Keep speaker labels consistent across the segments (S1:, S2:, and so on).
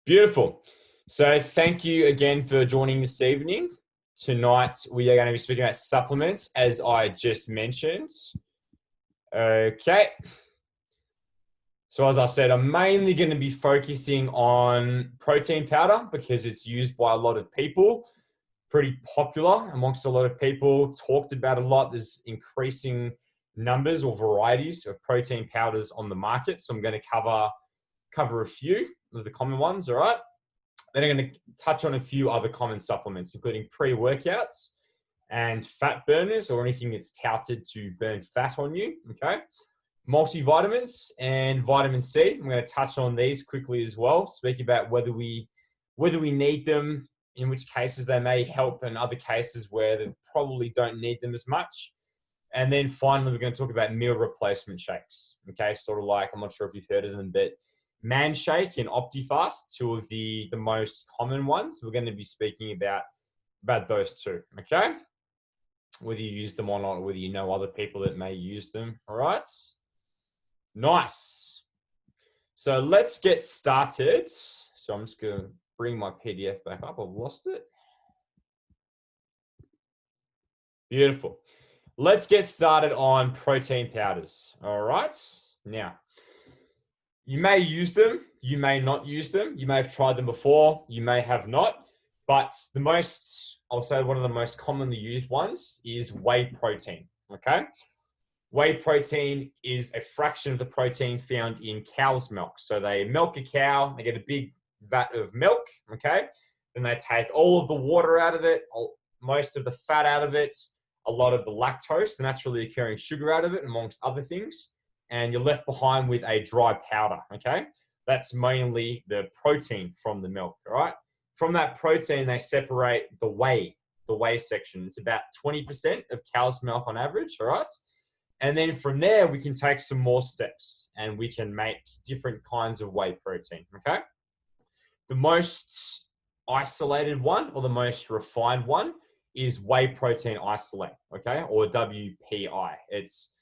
S1: Beautiful. So thank you again for joining this evening. Tonight, we are going to be speaking about supplements, as I just mentioned. Okay. So as I said, I'm mainly going to be focusing on protein powder because it's used by a lot of people, pretty popular amongst a lot of people, talked about a lot. There's increasing numbers or varieties of protein powders on the market. So I'm going to cover a few of the common ones, all right? Then I'm going to touch on a few other common supplements, including pre-workouts and fat burners or anything that's touted to burn fat on you, okay? Multivitamins and vitamin C. I'm going to touch on these quickly as well, speak about whether we need them, in which cases they may help, and other cases where they probably don't need them as much. And then finally, we're going to talk about meal replacement shakes, okay? Sort of like, I'm not sure if you've heard of them, but Man Shake and OptiFast, two of the most common ones. We're going to be speaking about those two, okay? Whether you use them or not, whether you know other people that may use them, all right? Nice. So let's get started. So I'm just going to bring my PDF back up. I've lost it. Beautiful. Let's get started on protein powders, all right? Now, you may use them, you may not use them. You may have tried them before, you may have not. But I'll say one of the most commonly used ones is whey protein, okay? Whey protein is a fraction of the protein found in cow's milk. So they milk a cow, they get a big vat of milk, okay? Then they take all of the water out of it, most of the fat out of it, a lot of the lactose, the naturally occurring sugar out of it, amongst other things. And you're left behind with a dry powder, okay? That's mainly the protein from the milk, all right? From that protein, they separate the whey section. It's about 20% of cow's milk on average, all right? And then from there, we can take some more steps and we can make different kinds of whey protein, okay? The most isolated one or the most refined one is whey protein isolate, okay? Or WPI. It's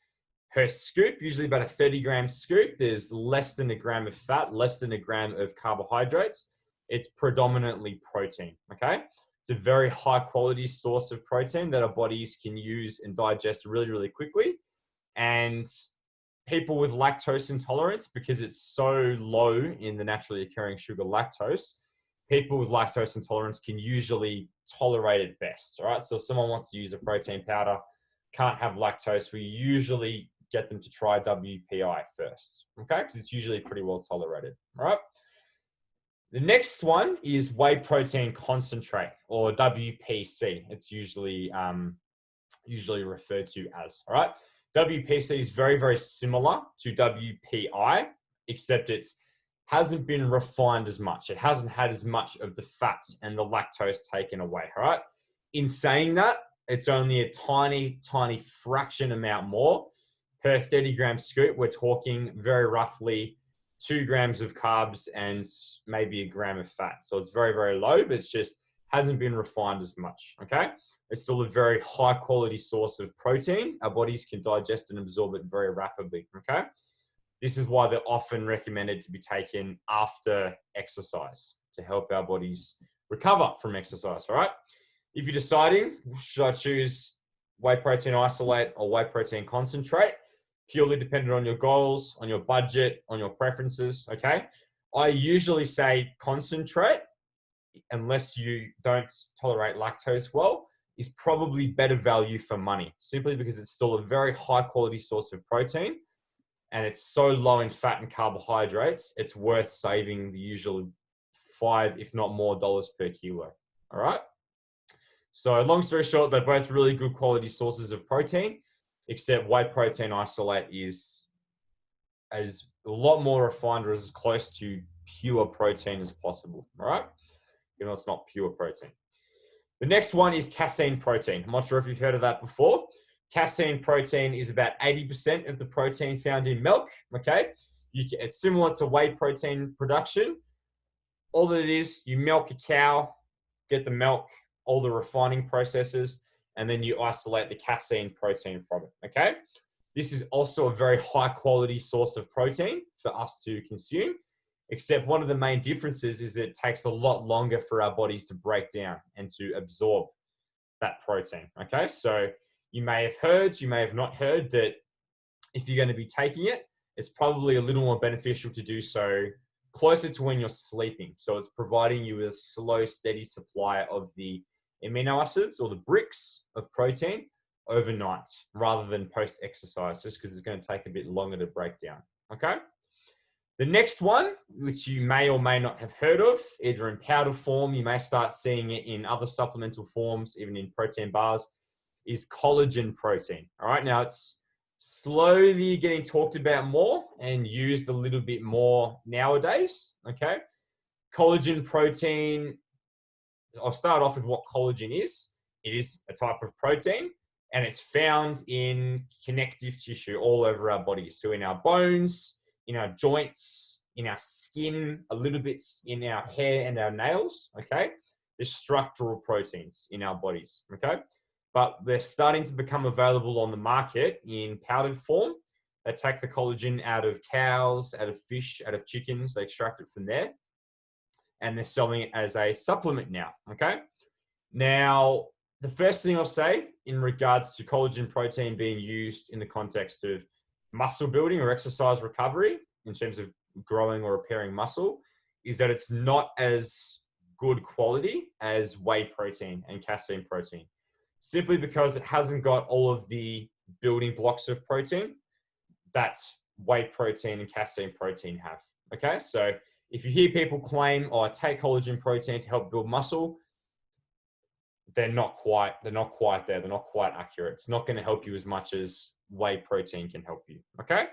S1: per scoop, usually about a 30-gram scoop. There's less than a gram of fat, less than a gram of carbohydrates. It's predominantly protein, okay? It's a very high quality source of protein that our bodies can use and digest really, really quickly. And people with lactose intolerance, because it's so low in the naturally occurring sugar lactose, people with lactose intolerance can usually tolerate it best, all right? So if someone wants to use a protein powder, can't have lactose, we usually get them to try WPI first, okay? Because it's usually pretty well tolerated, all right? The next one is whey protein concentrate, or WPC. It's usually referred to as, all right? WPC is very, very similar to WPI, except it hasn't been refined as much. It hasn't had as much of the fats and the lactose taken away, all right? In saying that, it's only a tiny, tiny fraction amount more per 30-gram scoop. We're talking very roughly 2 grams of carbs and maybe a gram of fat. So it's very, very low, but it's just hasn't been refined as much, okay? It's still a very high quality source of protein. Our bodies can digest and absorb it very rapidly, okay? This is why they're often recommended to be taken after exercise to help our bodies recover from exercise, all right? If you're deciding, should I choose whey protein isolate or whey protein concentrate, purely dependent on your goals, on your budget, on your preferences, okay? I usually say concentrate, unless you don't tolerate lactose well, is probably better value for money, simply because it's still a very high quality source of protein and it's so low in fat and carbohydrates, it's worth saving the usual $5, if not more, dollars per kilo, all right? So long story short, they're both really good quality sources of protein, except whey protein isolate is as a lot more refined or as close to pure protein as possible, all right? Even though it's not pure protein. The next one is casein protein. I'm not sure if you've heard of that before. Casein protein is about 80% of the protein found in milk, okay? It's similar to whey protein production. All that it is, you milk a cow, get the milk, all the refining processes, and then you isolate the casein protein from it, okay? This is also a very high quality source of protein for us to consume. except one of the main differences is that it takes a lot longer for our bodies to break down and to absorb that protein. Okay, so you may have heard, you may have not heard that if you're going to be taking it, it's probably a little more beneficial to do so closer to when you're sleeping. So it's providing you with a slow, steady supply of the amino acids or the bricks of protein overnight rather than post-exercise, just because it's going to take a bit longer to break down. Okay. The next one, which you may or may not have heard of, either in powder form, you may start seeing it in other supplemental forms, even in protein bars, is collagen protein. All right. Now it's slowly getting talked about more and used a little bit more nowadays. Okay. Collagen protein, I'll start off with what collagen is. It is a type of protein and it's found in connective tissue all over our bodies. So in our bones, in our joints, in our skin, a little bit in our hair and our nails. Okay. There's structural proteins in our bodies. Okay. But they're starting to become available on the market in powdered form. They take the collagen out of cows, out of fish, out of chickens. They extract it from there. And they're selling it as a supplement now, okay? Now, the first thing I'll say in regards to collagen protein being used in the context of muscle building or exercise recovery, in terms of growing or repairing muscle, is that it's not as good quality as whey protein and casein protein, simply because it hasn't got all of the building blocks of protein that whey protein and casein protein have, okay? So if you hear people claim, oh, I take collagen protein to help build muscle, they're not quite there. They're not quite accurate. It's not going to help you as much as whey protein can help you, okay?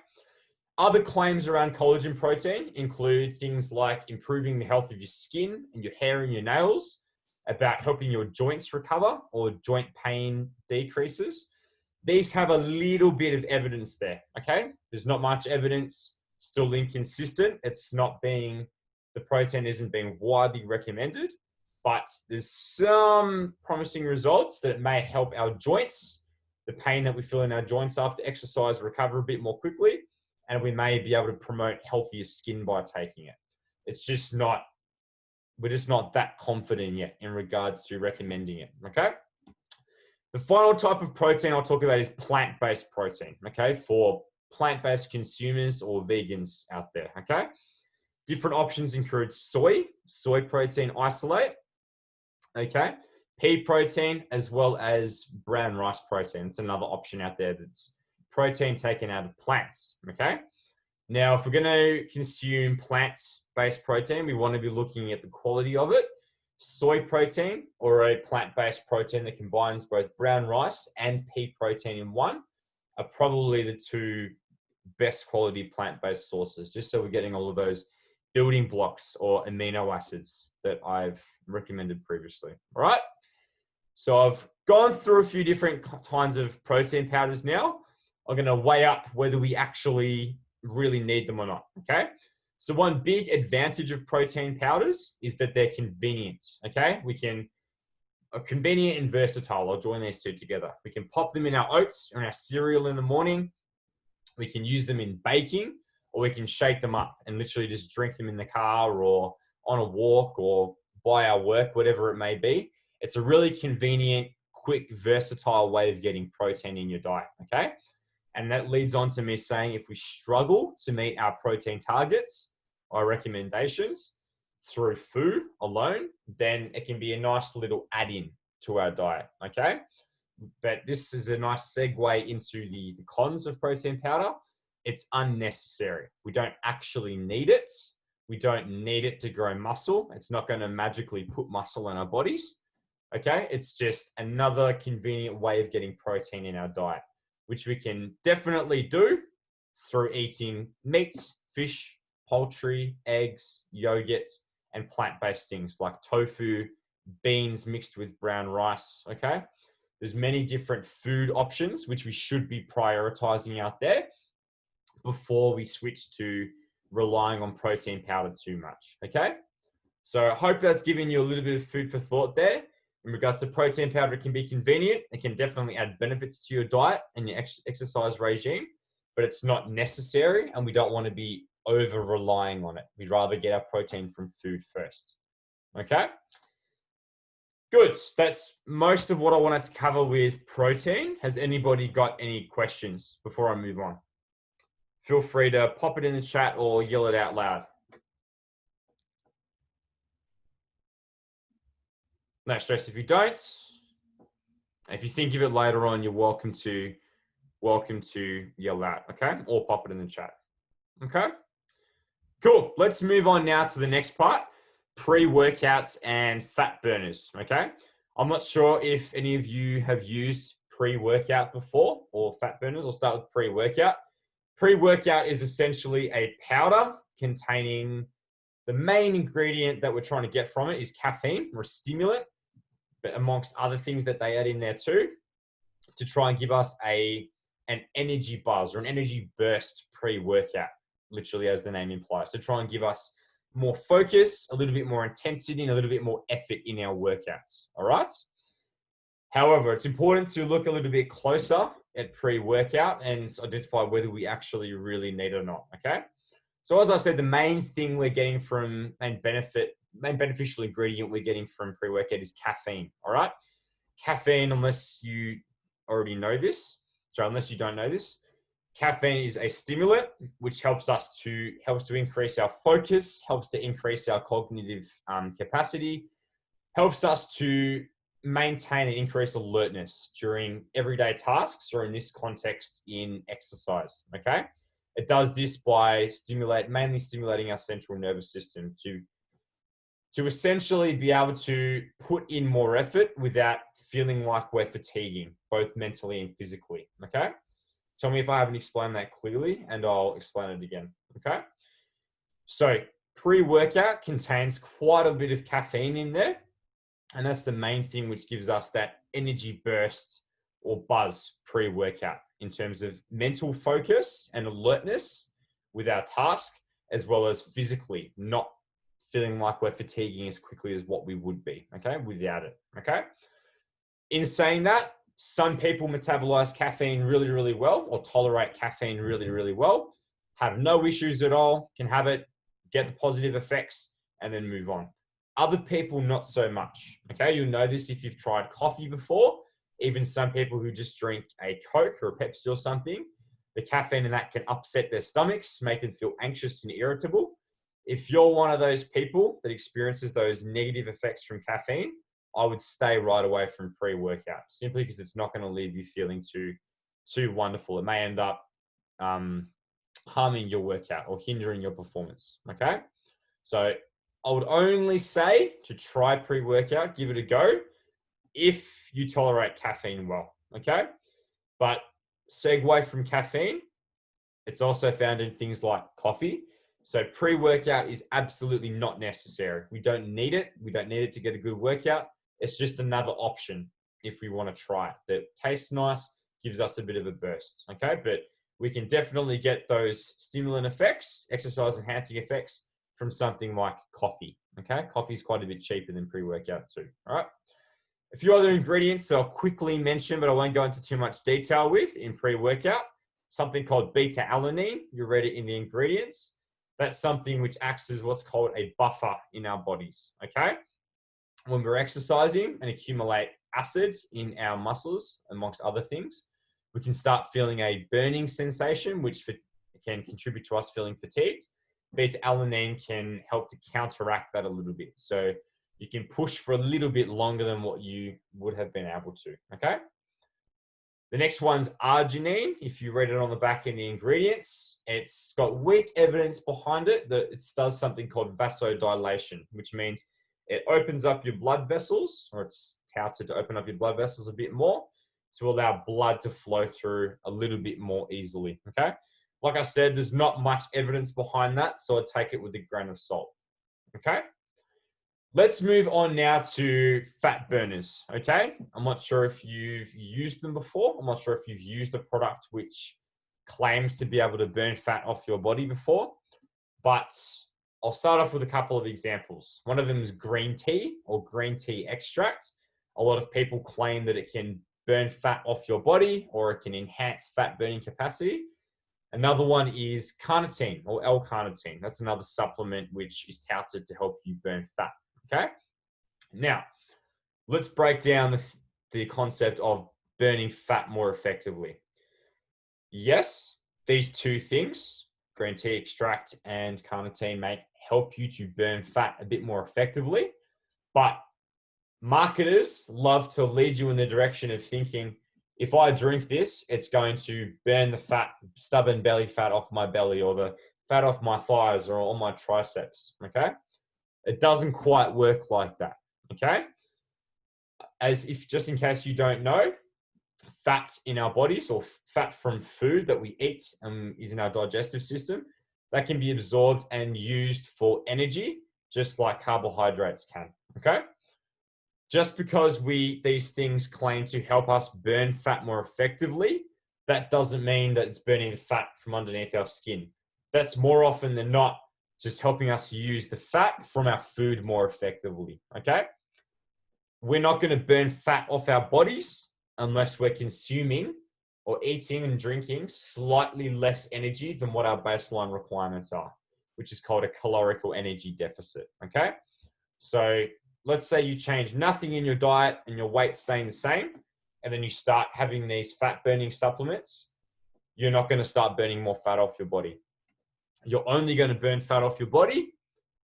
S1: Other claims around collagen protein include things like improving the health of your skin and your hair and your nails, about helping your joints recover or joint pain decreases. These have a little bit of evidence there, okay? There's not much evidence, still inconsistent. The protein isn't being widely recommended, but there's some promising results that it may help our joints, the pain that we feel in our joints after exercise, recover a bit more quickly, and we may be able to promote healthier skin by taking it. We're just not that confident yet in regards to recommending it, okay? The final type of protein I'll talk about is plant-based protein, okay? For plant-based consumers or vegans out there, okay? Different options include soy protein isolate, okay? Pea protein, as well as brown rice protein. It's another option out there that's protein taken out of plants, okay? Now, if we're going to consume plant-based protein, we want to be looking at the quality of it. Soy protein, or a plant-based protein that combines both brown rice and pea protein in one, are probably the two best quality plant-based sources, just so we're getting all of those building blocks or amino acids that I've recommended previously. All right. So I've gone through a few different kinds of protein powders now. I'm going to weigh up whether we actually really need them or not. Okay. So one big advantage of protein powders is that they're convenient. Okay. Convenient and versatile. I'll join these two together. We can pop them in our oats or in our cereal in the morning. We can use them in baking, or we can shake them up and literally just drink them in the car or on a walk or by our work, whatever it may be. It's a really convenient, quick, versatile way of getting protein in your diet, okay? And that leads on to me saying if we struggle to meet our protein targets or recommendations through food alone, then it can be a nice little add-in to our diet, okay? But this is a nice segue into the cons of protein powder. It's unnecessary. We don't actually need it. We don't need it to grow muscle. It's not going to magically put muscle in our bodies. Okay. It's just another convenient way of getting protein in our diet, which we can definitely do through eating meat, fish, poultry, eggs, yogurt, and plant-based things like tofu, beans mixed with brown rice. Okay. There's many different food options, which we should be prioritizing out there before we switch to relying on protein powder too much, okay? So I hope that's giving you a little bit of food for thought there. In regards to protein powder, it can be convenient. It can definitely add benefits to your diet and your exercise regime, but it's not necessary, and we don't want to be over relying on it. We'd rather get our protein from food first. Okay? Good. That's most of what I wanted to cover with protein. Has anybody got any questions before I move on? Feel free to pop it in the chat or yell it out loud. No stress if you don't. If you think of it later on, you're welcome to yell out, okay? Or pop it in the chat. Okay? Cool. Let's move on now to the next part, pre-workouts and fat burners, okay? I'm not sure if any of you have used pre-workout before or fat burners. I'll start with pre-workout. Pre-workout is essentially a powder containing the main ingredient that we're trying to get from it is caffeine or a stimulant, but amongst other things that they add in there too, to try and give us an energy buzz or an energy burst pre-workout, literally as the name implies, to try and give us more focus, a little bit more intensity, and a little bit more effort in our workouts, all right? However, it's important to look a little bit closer at pre-workout and identify whether we actually really need it or not, okay? So as I said, the main thing we're getting from main beneficial ingredient we're getting from pre-workout is caffeine, all right? Caffeine, unless you already know this, unless you don't know this, caffeine is a stimulant which helps to increase our focus, helps to increase our cognitive capacity, helps us to maintain and increase alertness during everyday tasks, or in this context, in exercise. Okay, it does this by mainly stimulating our central nervous system to essentially be able to put in more effort without feeling like we're fatiguing, both mentally and physically, okay? Tell me if I haven't explained that clearly, and I'll explain it again, okay? So pre-workout contains quite a bit of caffeine in there, and that's the main thing which gives us that energy burst or buzz pre-workout in terms of mental focus and alertness with our task, as well as physically not feeling like we're fatiguing as quickly as what we would be, okay, without it, okay? In saying that, some people metabolize caffeine really, really well, or tolerate caffeine really, really well, have no issues at all, can have it, get the positive effects, and then move on. Other people, not so much, okay? You'll know this if you've tried coffee before. Even some people who just drink a Coke or a Pepsi or something, the caffeine in that can upset their stomachs, make them feel anxious and irritable. If you're one of those people that experiences those negative effects from caffeine, I would stay right away from pre-workout, simply because it's not going to leave you feeling too wonderful. It may end up harming your workout or hindering your performance, okay? So I would only say to try pre-workout, give it a go, if you tolerate caffeine well, okay? But segue from caffeine, it's also found in things like coffee. So pre-workout is absolutely not necessary. We don't need it. We don't need it to get a good workout. It's just another option if we want to try it. That tastes nice, gives us a bit of a burst, okay? But we can definitely get those stimulant effects, exercise enhancing effects from something like coffee, okay? Coffee is quite a bit cheaper than pre-workout too, all right? A few other ingredients that I'll quickly mention, but I won't go into too much detail with in pre-workout. Something called beta-alanine. You read it in the ingredients. That's something which acts as what's called a buffer in our bodies, okay? When we're exercising and accumulate acids in our muscles, amongst other things, we can start feeling a burning sensation, which can contribute to us feeling fatigued. Beta-alanine can help to counteract that a little bit. So you can push for a little bit longer than what you would have been able to, okay? The next one's arginine. If you read it on the back in the ingredients, it's got weak evidence behind it that it does something called vasodilation, which means it opens up your blood vessels, or it's touted to open up your blood vessels a bit more to allow blood to flow through a little bit more easily, okay? Like I said, there's not much evidence behind that, so I take it with a grain of salt, okay? Let's move on now to fat burners, okay? I'm not sure if you've used them before. I'm not sure if you've used a product which claims to be able to burn fat off your body before, but I'll start off with a couple of examples. One of them is green tea or green tea extract. A lot of people claim that it can burn fat off your body or it can enhance fat burning capacity. Another one is carnitine or L-carnitine. That's another supplement which is touted to help you burn fat. Okay. Now, let's break down the concept of burning fat more effectively. Yes, these two things, green tea extract and carnitine, may help you to burn fat a bit more effectively, but marketers love to lead you in the direction of thinking, if I drink this, it's going to burn the fat, stubborn belly fat off my belly, or the fat off my thighs or on my triceps. Okay. It doesn't quite work like that. Okay. As if, just in case you don't know, fat in our bodies, or fat from food that we eat is in our digestive system, that can be absorbed and used for energy, just like carbohydrates can. Okay. Just because these things claim to help us burn fat more effectively, that doesn't mean that it's burning the fat from underneath our skin. That's more often than not just helping us use the fat from our food more effectively. Okay. We're not going to burn fat off our bodies unless we're consuming or eating and drinking slightly less energy than what our baseline requirements are, which is called a caloric energy deficit. Okay. So let's say you change nothing in your diet and your weight's staying the same, and then you start having these fat burning supplements. You're not going to start burning more fat off your body. You're only going to burn fat off your body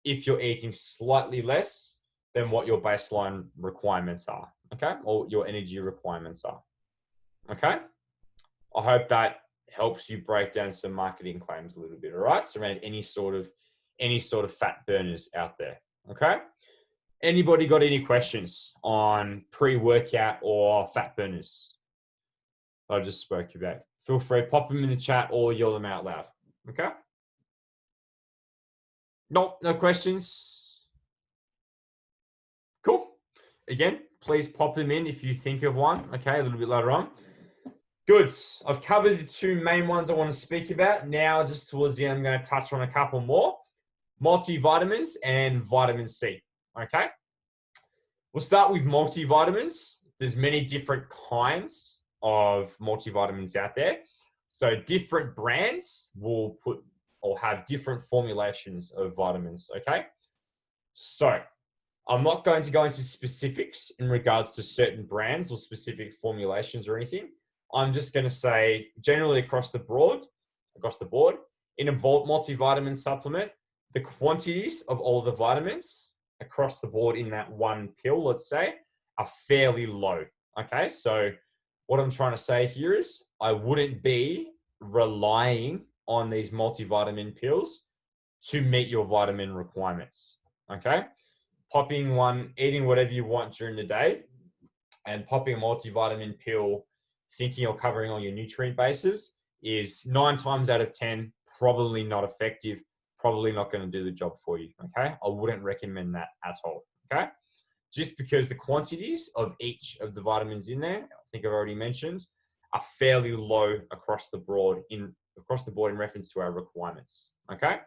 S1: if you're eating slightly less than what your baseline requirements are, okay? Or your energy requirements are, okay? I hope that helps you break down some marketing claims a little bit, all right? So around any sort of fat burners out there, okay? Anybody got any questions on pre-workout or fat burners I just spoke about? Feel free, pop them in the chat or yell them out loud, okay? Nope, no questions. Cool. Again, please pop them in if you think of one, okay, a little bit later on. Good. I've covered the two main ones I want to speak about. Now, just towards the end, I'm going to touch on a couple more. Multivitamins and vitamin C, okay? We'll start with multivitamins. There's many different kinds of multivitamins out there. So different brands will put or have different formulations of vitamins, okay? So I'm not going to go into specifics in regards to certain brands or specific formulations or anything. I'm just going to say generally across the board, in a multivitamin supplement, the quantities of all the vitamins across the board in that one pill, let's say, are fairly low. Okay, so what I'm trying to say here is I wouldn't be relying on these multivitamin pills to meet your vitamin requirements. Okay, popping one, eating whatever you want during the day, and popping a multivitamin pill thinking you're covering all your nutrient bases is 9 times out of 10 probably not effective, probably not going to do the job for you. Okay, I wouldn't recommend that at all. Okay, just because the quantities of each of the vitamins in there, I think I've already mentioned, are fairly low across the board in reference to our requirements. Okay,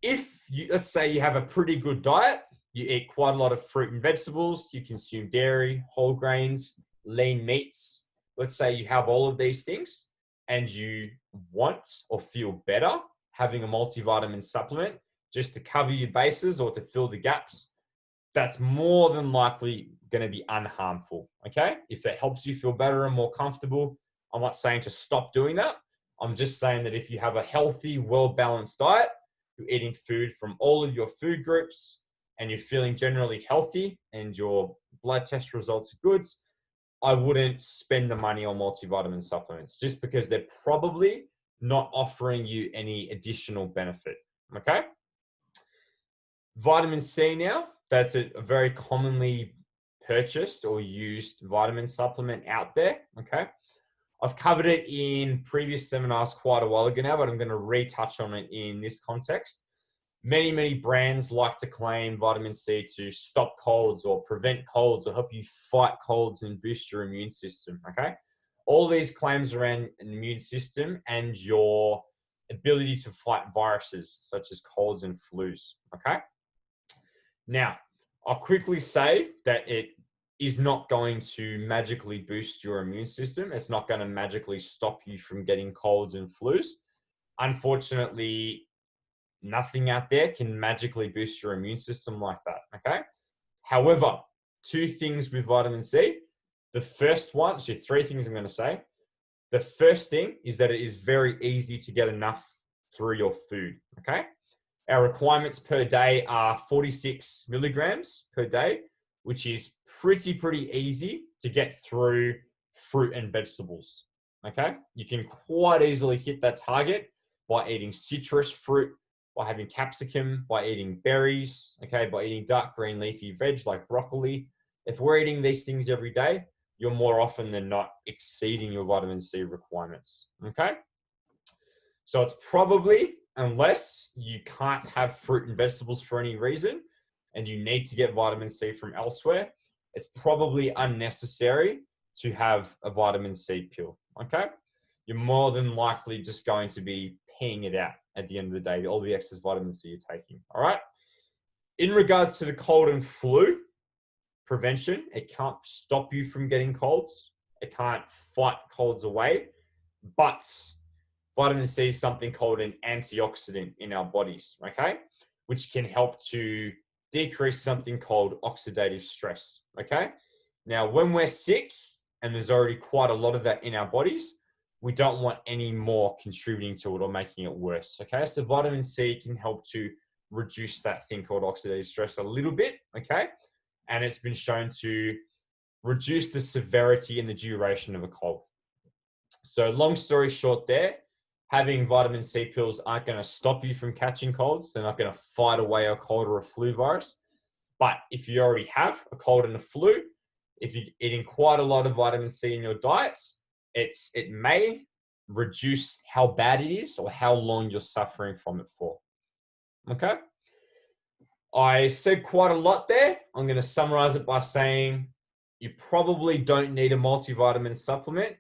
S1: if you, let's say you have a pretty good diet, you eat quite a lot of fruit and vegetables, you consume dairy, whole grains, lean meats. Let's say you have all of these things and you want or feel better having a multivitamin supplement just to cover your bases or to fill the gaps, that's more than likely going to be unharmful, okay? If that helps you feel better and more comfortable, I'm not saying to stop doing that. I'm just saying that if you have a healthy, well-balanced diet, you're eating food from all of your food groups, and you're feeling generally healthy and your blood test results are good, I wouldn't spend the money on multivitamin supplements just because they're probably not offering you any additional benefit, okay? Vitamin C now, that's a very commonly purchased or used vitamin supplement out there, okay? I've covered it in previous seminars quite a while ago now, but I'm going to retouch on it in this context. Many brands like to claim vitamin C to stop colds or prevent colds or help you fight colds and boost your immune system, okay? All these claims around an immune system and your ability to fight viruses such as colds and flus, okay? Now, I'll quickly say that it is not going to magically boost your immune system. It's not going to magically stop you from getting colds and flus. Unfortunately, nothing out there can magically boost your immune system like that, okay? However, two things with vitamin C. The first one, so three things I'm going to say. The first thing is that it is very easy to get enough through your food, okay? Our requirements per day are 46 milligrams per day, which is pretty easy to get through fruit and vegetables, okay? You can quite easily hit that target by eating citrus fruit, by having capsicum, by eating berries, okay, by eating dark green leafy veg like broccoli. If we're eating these things every day, you're more often than not exceeding your vitamin C requirements, okay? So it's probably, unless you can't have fruit and vegetables for any reason and you need to get vitamin C from elsewhere, it's probably unnecessary to have a vitamin C pill, okay? You're more than likely just going to be peeing it out at the end of the day, all the excess vitamin C you're taking, all right? In regards to the cold and flu prevention, it can't stop you from getting colds. It can't fight colds away, but vitamin C is something called an antioxidant in our bodies, okay? Which can help to decrease something called oxidative stress, okay? Now, when we're sick, and there's already quite a lot of that in our bodies, we don't want any more contributing to it or making it worse, okay? So vitamin C can help to reduce that thing called oxidative stress a little bit, okay? And it's been shown to reduce the severity and the duration of a cold. So long story short there, having vitamin C pills aren't going to stop you from catching colds. They're not going to fight away a cold or a flu virus. But if you already have a cold and a flu, if you're eating quite a lot of vitamin C in your diets, it may reduce how bad it is or how long you're suffering from it for. Okay? I said quite a lot there. I'm going to summarize it by saying you probably don't need a multivitamin supplement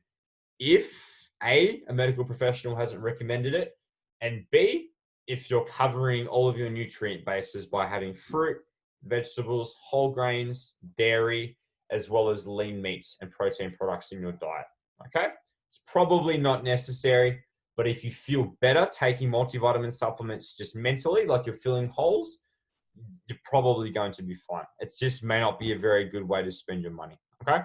S1: if A, a medical professional hasn't recommended it, and B, if you're covering all of your nutrient bases by having fruit, vegetables, whole grains, dairy, as well as lean meats and protein products in your diet. Okay? It's probably not necessary, but if you feel better taking multivitamin supplements just mentally, like you're filling holes, you're probably going to be fine. It just may not be a very good way to spend your money. Okay?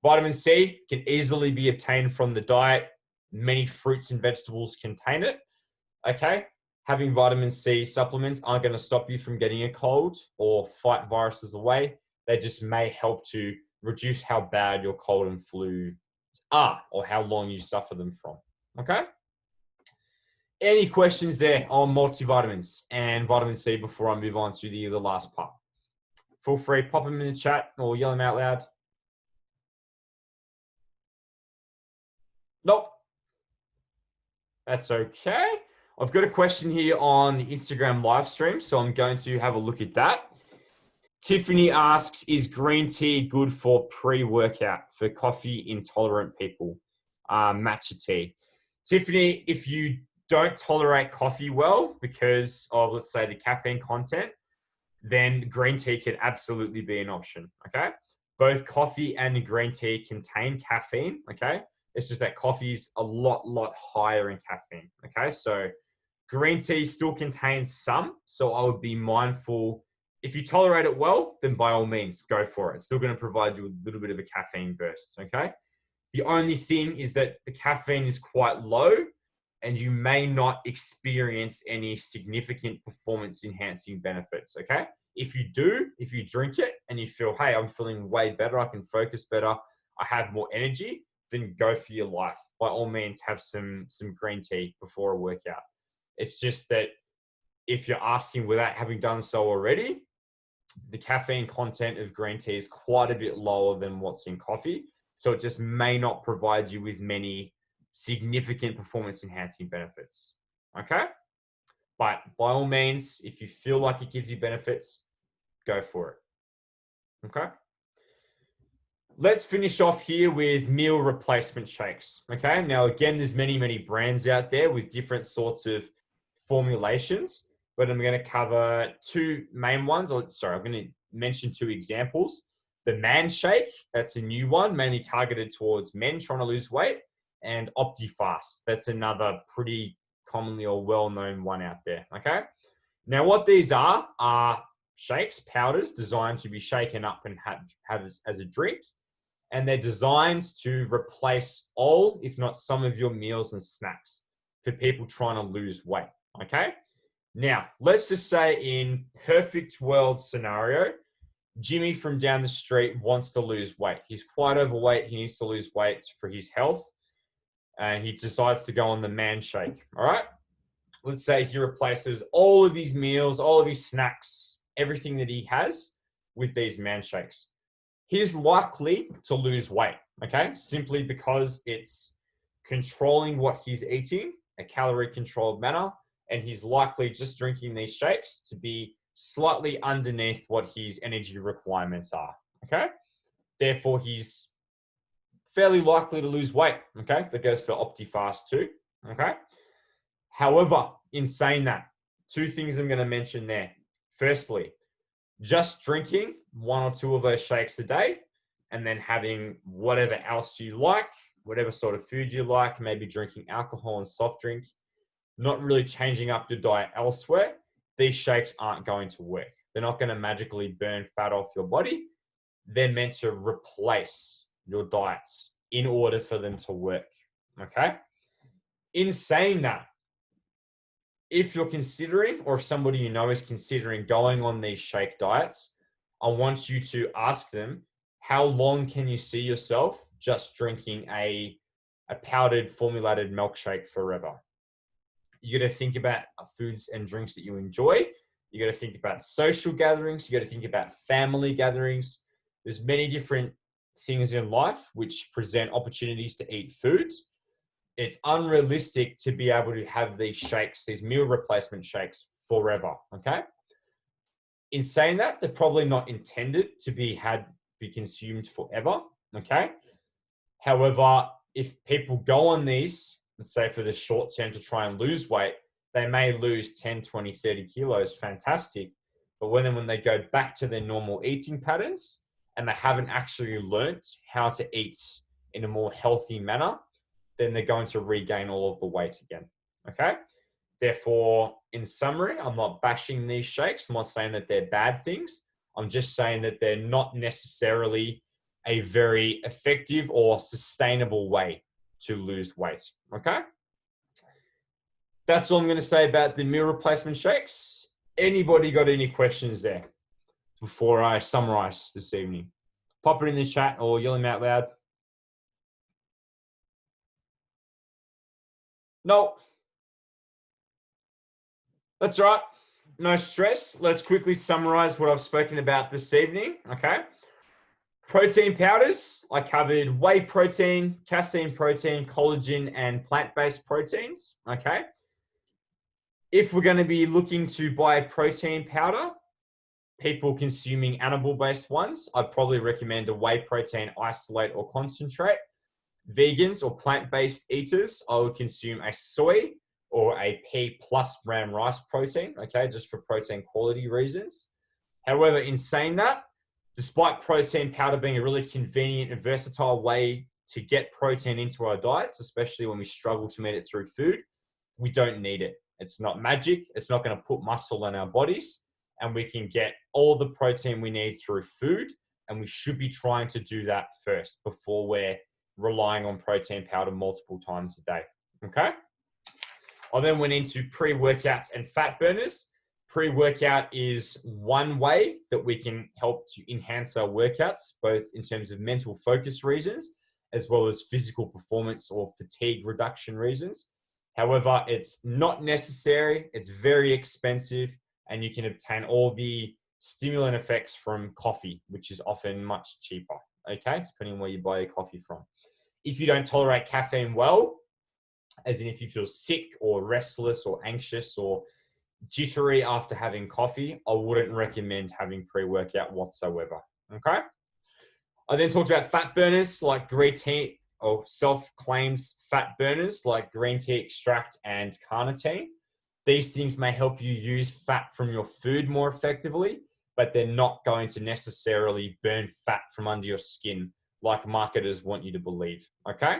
S1: Vitamin C can easily be obtained from the diet. Many fruits and vegetables contain it. Okay? Having vitamin C supplements aren't going to stop you from getting a cold or fight viruses away. They just may help to reduce how bad your cold and flu are or how long you suffer them from. Okay? Any questions there on multivitamins and vitamin C before I move on to the last part? Feel free, pop them in the chat or yell them out loud. Nope. That's okay. I've got a question here on the Instagram live stream, so I'm going to have a look at that. Tiffany asks, is green tea good for pre-workout for coffee intolerant people? Matcha tea. Tiffany, if you don't tolerate coffee well because of, let's say, the caffeine content, then green tea can absolutely be an option, okay? Both coffee and green tea contain caffeine, okay? It's just that coffee is a lot higher in caffeine, okay? So green tea still contains some, so I would be mindful. If you tolerate it well, then by all means, go for it. It's still going to provide you with a little bit of a caffeine burst, okay? The only thing is that the caffeine is quite low and you may not experience any significant performance enhancing benefits, okay? If you do, if you drink it and you feel, hey, I'm feeling way better, I can focus better, I have more energy, then go for your life. By all means, have some green tea before a workout. It's just that if you're asking without having done so already, the caffeine content of green tea is quite a bit lower than what's in coffee. So it just may not provide you with many significant performance enhancing benefits. Okay? But by all means, if you feel like it gives you benefits, go for it. Okay? Let's finish off here with meal replacement shakes. Okay? Now, again, there's many brands out there with different sorts of formulations, but I'm going to cover two main ones. I'm going to mention two examples. The Man Shake, that's a new one, mainly targeted towards men trying to lose weight, and OptiFast. That's another pretty commonly or well-known one out there, okay? Now, what these are shakes, powders designed to be shaken up and have as a drink. And they're designed to replace all, if not some of your meals and snacks for people trying to lose weight, okay? Now, let's just say in perfect world scenario, Jimmy from down the street wants to lose weight. He's quite overweight. He needs to lose weight for his health. And he decides to go on the man shake, all right? Let's say he replaces all of his meals, all of his snacks, everything that he has with these man shakes. He's likely to lose weight, okay? Simply because it's controlling what he's eating, a calorie controlled manner, and he's likely just drinking these shakes to be slightly underneath what his energy requirements are, okay? Therefore, he's fairly likely to lose weight, okay? That goes for OptiFast too, okay? However, in saying that, two things I'm going to mention there. Firstly, just drinking one or two of those shakes a day and then having whatever else you like, whatever sort of food you like, maybe drinking alcohol and soft drink, not really changing up your diet elsewhere, these shakes aren't going to work. They're not going to magically burn fat off your body. They're meant to replace your diets in order for them to work, okay? In saying that, if you're considering, or if somebody you know is considering going on these shake diets, I want you to ask them, how long can you see yourself just drinking a powdered formulated milkshake forever? You got to think about foods and drinks that you enjoy. You got to think about social gatherings. You got to think about family gatherings. There's many different things in life which present opportunities to eat foods. It's unrealistic to be able to have these shakes, these meal replacement shakes forever, okay? In saying that, they're probably not intended to be consumed forever, okay? However, if people go on these, let's say for the short term to try and lose weight, they may lose 10, 20, 30 kilos, fantastic. But when they go back to their normal eating patterns and they haven't actually learnt how to eat in a more healthy manner, then they're going to regain all of the weight again, okay? Therefore, in summary, I'm not bashing these shakes. I'm not saying that they're bad things. I'm just saying that they're not necessarily a very effective or sustainable way to lose weight, okay? That's all I'm going to say about the meal replacement shakes. Anybody got any questions there before I summarize this evening? Pop it in the chat or yell them out loud. No. That's right. No stress. Let's quickly summarize what I've spoken about this evening, okay? Protein powders, I covered whey protein, casein protein, collagen, and plant-based proteins, okay? If we're going to be looking to buy a protein powder, people consuming animal-based ones, I'd probably recommend a whey protein isolate or concentrate. Vegans or plant-based eaters, I would consume a soy or a pea plus brown rice protein, okay, just for protein quality reasons. However, in saying that, despite protein powder being a really convenient and versatile way to get protein into our diets, especially when we struggle to meet it through food, we don't need it. It's not magic. It's not going to put muscle in our bodies, and we can get all the protein we need through food, and we should be trying to do that first before we're relying on protein powder multiple times a day, okay? I then went into pre-workouts and fat burners. Pre-workout is one way that we can help to enhance our workouts, both in terms of mental focus reasons, as well as physical performance or fatigue reduction reasons. However, it's not necessary, it's very expensive, and you can obtain all the stimulant effects from coffee, which is often much cheaper, okay, depending on where you buy your coffee from. If you don't tolerate caffeine well, as in if you feel sick or restless or anxious or jittery after having coffee, I wouldn't recommend having pre-workout whatsoever, okay? I then talked about fat burners like green tea, or self-claimed fat burners like green tea extract and carnitine. These things may help you use fat from your food more effectively, but they're not going to necessarily burn fat from under your skin like marketers want you to believe, okay?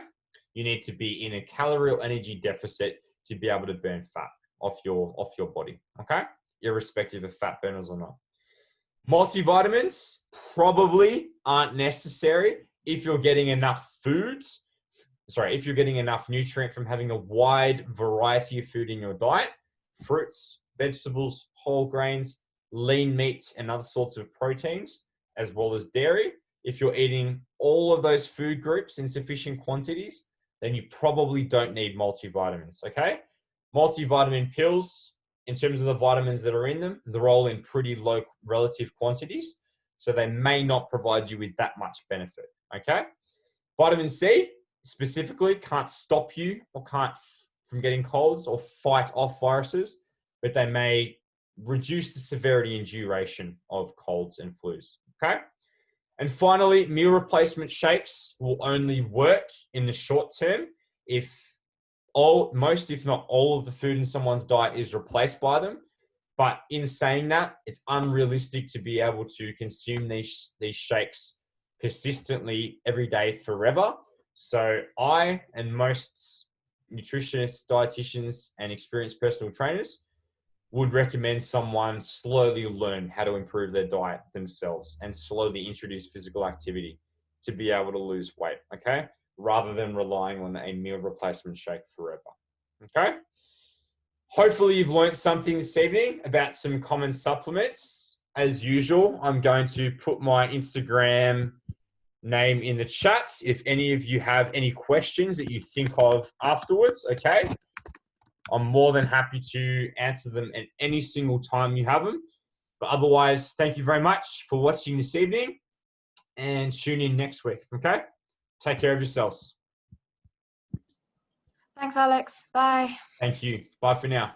S1: You need to be in a calorie or energy deficit to be able to burn fat off your body, okay? Irrespective of fat burners or not. Multivitamins probably aren't necessary if you're getting enough foods. Sorry, if you're getting enough nutrient from having a wide variety of food in your diet, fruits, vegetables, whole grains, lean meats, and other sorts of proteins, as well as dairy. If you're eating all of those food groups in sufficient quantities, then you probably don't need multivitamins, okay? Multivitamin pills, in terms of the vitamins that are in them, they're all in pretty low relative quantities, so they may not provide you with that much benefit, okay? Vitamin C, specifically, can't stop you or can't from getting colds or fight off viruses, but they may reduce the severity and duration of colds and flus, okay? And finally, meal replacement shakes will only work in the short term if most, if not all, of the food in someone's diet is replaced by them. But in saying that, it's unrealistic to be able to consume these shakes persistently every day forever. So I and most nutritionists, dietitians, and experienced personal trainers would recommend someone slowly learn how to improve their diet themselves and slowly introduce physical activity to be able to lose weight, okay? Rather than relying on a meal replacement shake forever, okay? Hopefully you've learned something this evening about some common supplements. As usual, I'm going to put my Instagram name in the chat if any of you have any questions that you think of afterwards, okay? I'm more than happy to answer them at any single time you have them. But otherwise, thank you very much for watching this evening and tune in next week, okay? Take care of yourselves.
S2: Thanks, Alex. Bye.
S1: Thank you. Bye for now.